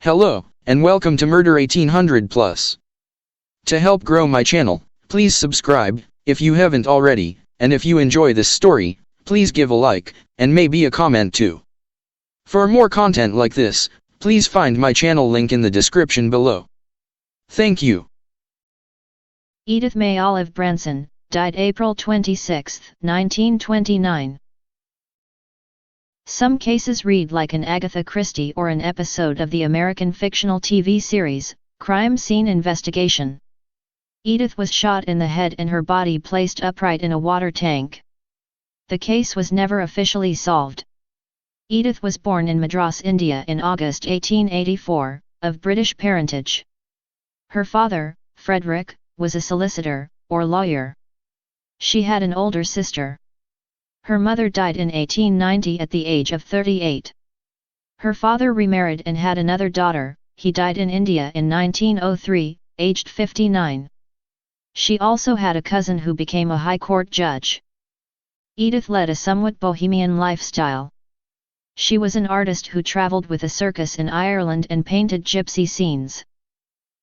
Hello, and welcome to Murder 1800 Plus. To help grow my channel, please subscribe, if you haven't already, and if you enjoy this story, please give a like, and maybe a comment too. For more content like this, please find my channel link in the description below. Thank you. Edith May Olive Branson, died April 26, 1929. Some cases read like an Agatha Christie or an episode of the American fictional TV series, Crime Scene Investigation. Edith was shot in the head and her body placed upright in a water tank. The case was never officially solved. Edith was born in Madras, India in August 1884, of British parentage. Her father, Frederick, was a solicitor, or lawyer. She had an older sister. Her mother died in 1890 at the age of 38. Her father remarried and had another daughter. He died in India in 1903, aged 59. She also had a cousin who became a high court judge. Edith led a somewhat bohemian lifestyle. She was an artist who traveled with a circus in Ireland and painted gypsy scenes.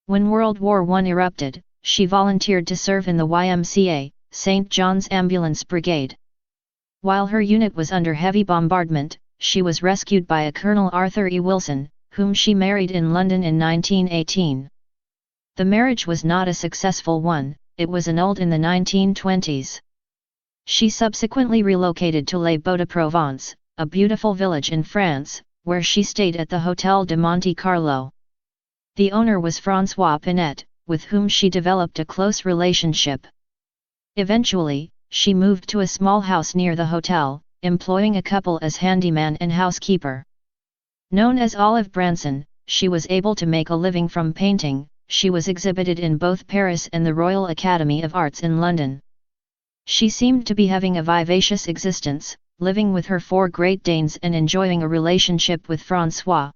When World War I erupted, she volunteered to serve in the YMCA, St. John's Ambulance Brigade. While her unit was under heavy bombardment, she was rescued by a Colonel Arthur E. Wilson, whom she married in London in 1918. The marriage was not a successful one, it was annulled in the 1920s. She subsequently relocated to Les Baux-de-Provence, a beautiful village in France, where she stayed at the Hôtel de Monte Carlo. The owner was François Pinet, with whom she developed a close relationship. Eventually, she moved to a small house near the hotel, employing a couple as handyman and housekeeper. Known as Olive Branson, she was able to make a living from painting. She was exhibited in both Paris and the Royal Academy of Arts in London. She seemed to be having a vivacious existence, living with her 4 Great Danes and enjoying a relationship with François.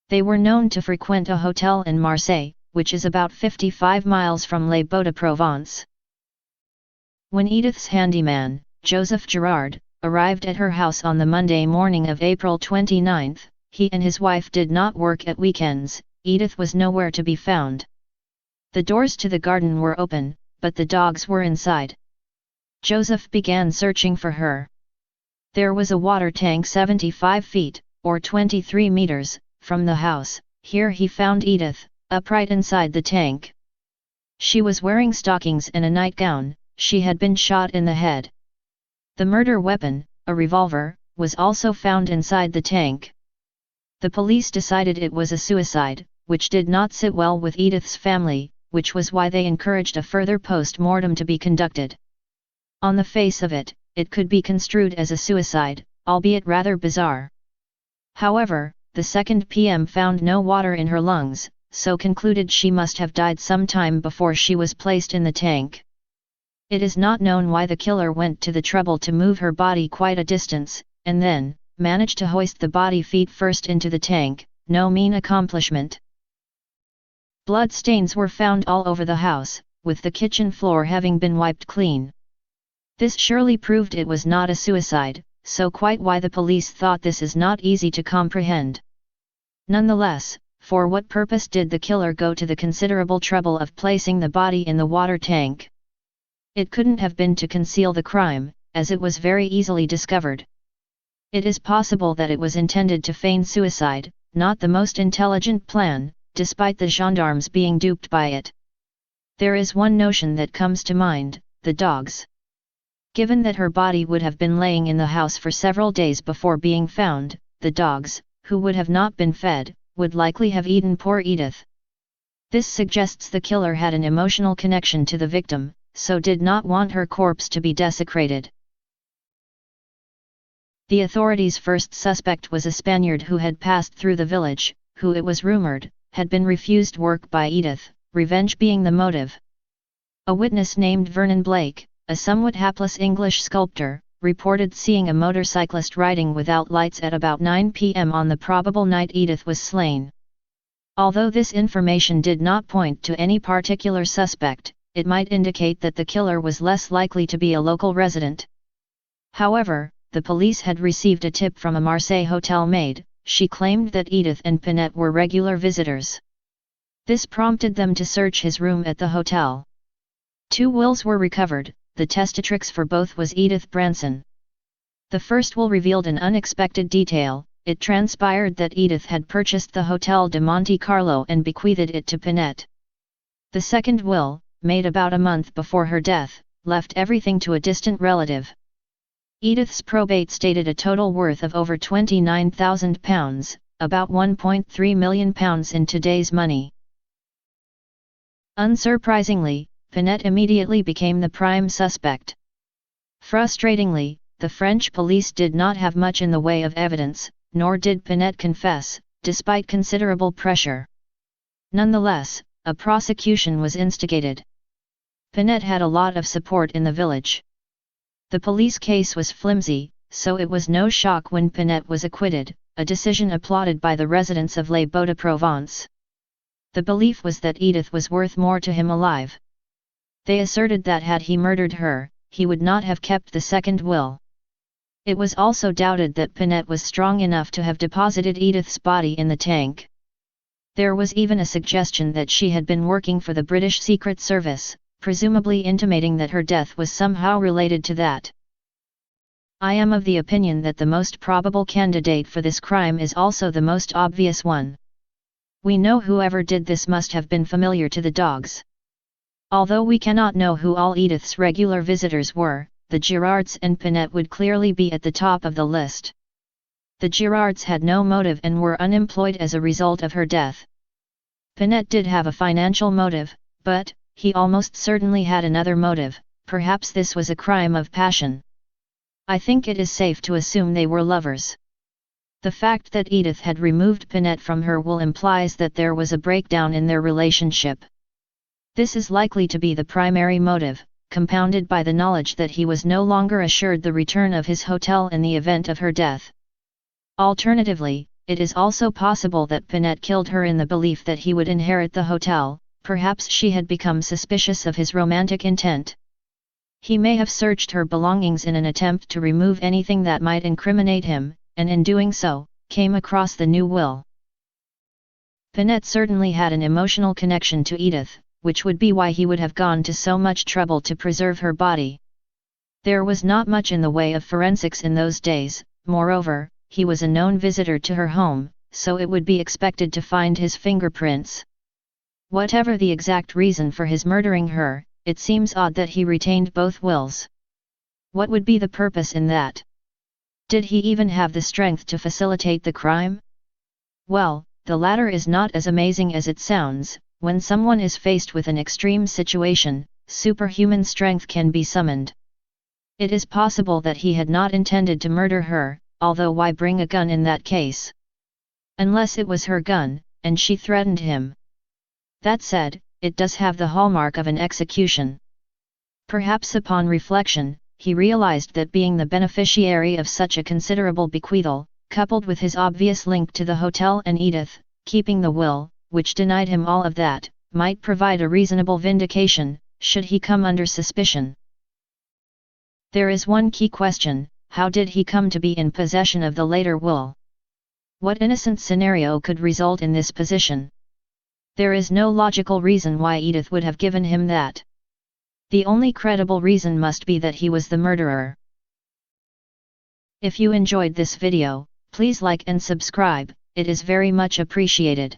They were known to frequent a hotel in Marseille, which is about 55 miles from Les Baux-de-Provence. When Edith's handyman, Joseph Girard, arrived at her house on the Monday morning of April 29, he and his wife did not work at weekends. Edith was nowhere to be found. The doors to the garden were open, but the dogs were inside. Joseph began searching for her. There was a water tank 75 feet, or 23 meters, from the house. Here he found Edith, upright inside the tank. She was wearing stockings and a nightgown. She had been shot in the head. The murder weapon, a revolver, was also found inside the tank. The police decided it was a suicide, which did not sit well with Edith's family, which was why they encouraged a further post-mortem to be conducted. On the face of it, it could be construed as a suicide, albeit rather bizarre. However, the second PM found no water in her lungs, so concluded she must have died some time before she was placed in the tank. It is not known why the killer went to the trouble to move her body quite a distance, and then managed to hoist the body feet first into the tank, no mean accomplishment. Blood stains were found all over the house, with the kitchen floor having been wiped clean. This surely proved it was not a suicide, so quite why the police thought this is not easy to comprehend. Nonetheless, for what purpose did the killer go to the considerable trouble of placing the body in the water tank? It couldn't have been to conceal the crime, as it was very easily discovered. It is possible that it was intended to feign suicide, not the most intelligent plan, despite the gendarmes being duped by it. There is one notion that comes to mind: the dogs. Given that her body would have been laying in the house for several days before being found, the dogs, who would have not been fed, would likely have eaten poor Edith. This suggests the killer had an emotional connection to the victim, so did not want her corpse to be desecrated. The authorities' first suspect was a Spaniard who had passed through the village, who it was rumored, had been refused work by Edith, revenge being the motive. A witness named Vernon Blake, a somewhat hapless English sculptor, reported seeing a motorcyclist riding without lights at about 9 p.m. on the probable night Edith was slain. Although this information did not point to any particular suspect, it might indicate that the killer was less likely to be a local resident. However, the police had received a tip from a Marseille hotel maid, she claimed that Edith and Pinette were regular visitors. This prompted them to search his room at the hotel. 2 wills were recovered, the testatrix for both was Edith Branson. The first will revealed an unexpected detail. It transpired that Edith had purchased the Hotel de Monte Carlo and bequeathed it to Pinette. The second will, made about a month before her death, left everything to a distant relative. Edith's probate stated a total worth of over £29,000, about £1.3 million in today's money. Unsurprisingly, Pinette immediately became the prime suspect. Frustratingly, the French police did not have much in the way of evidence, nor did Pinette confess, despite considerable pressure. Nonetheless, a prosecution was instigated. Pinette had a lot of support in the village. The police case was flimsy, so it was no shock when Pinette was acquitted, a decision applauded by the residents of Les Baux-de-Provence. The belief was that Edith was worth more to him alive. They asserted that had he murdered her, he would not have kept the second will. It was also doubted that Pinette was strong enough to have deposited Edith's body in the tank. There was even a suggestion that she had been working for the British Secret Service, presumably intimating that her death was somehow related to that. I am of the opinion that the most probable candidate for this crime is also the most obvious one. We know whoever did this must have been familiar to the dogs. Although we cannot know who all Edith's regular visitors were, the Girards and Pinette would clearly be at the top of the list. The Girards had no motive and were unemployed as a result of her death. Pinette did have a financial motive, but he almost certainly had another motive. Perhaps this was a crime of passion. I think it is safe to assume they were lovers. The fact that Edith had removed Pinette from her will implies that there was a breakdown in their relationship. This is likely to be the primary motive, compounded by the knowledge that he was no longer assured the return of his hotel in the event of her death. Alternatively, it is also possible that Pinette killed her in the belief that he would inherit the hotel. Perhaps she had become suspicious of his romantic intent. He may have searched her belongings in an attempt to remove anything that might incriminate him, and in doing so, came across the new will. Pinette certainly had an emotional connection to Edith, which would be why he would have gone to so much trouble to preserve her body. There was not much in the way of forensics in those days. Moreover, he was a known visitor to her home, so it would be expected to find his fingerprints. Whatever the exact reason for his murdering her, it seems odd that he retained both wills. What would be the purpose in that? Did he even have the strength to facilitate the crime? Well, the latter is not as amazing as it sounds. When someone is faced with an extreme situation, superhuman strength can be summoned. It is possible that he had not intended to murder her, although why bring a gun in that case? Unless it was her gun, and she threatened him. That said, it does have the hallmark of an execution. Perhaps upon reflection, he realized that being the beneficiary of such a considerable bequeathal, coupled with his obvious link to the hotel and Edith, keeping the will, which denied him all of that, might provide a reasonable vindication, should he come under suspicion. There is one key question: how did he come to be in possession of the later will? What innocent scenario could result in this position? There is no logical reason why Edith would have given him that. The only credible reason must be that he was the murderer. If you enjoyed this video, please like and subscribe, it is very much appreciated.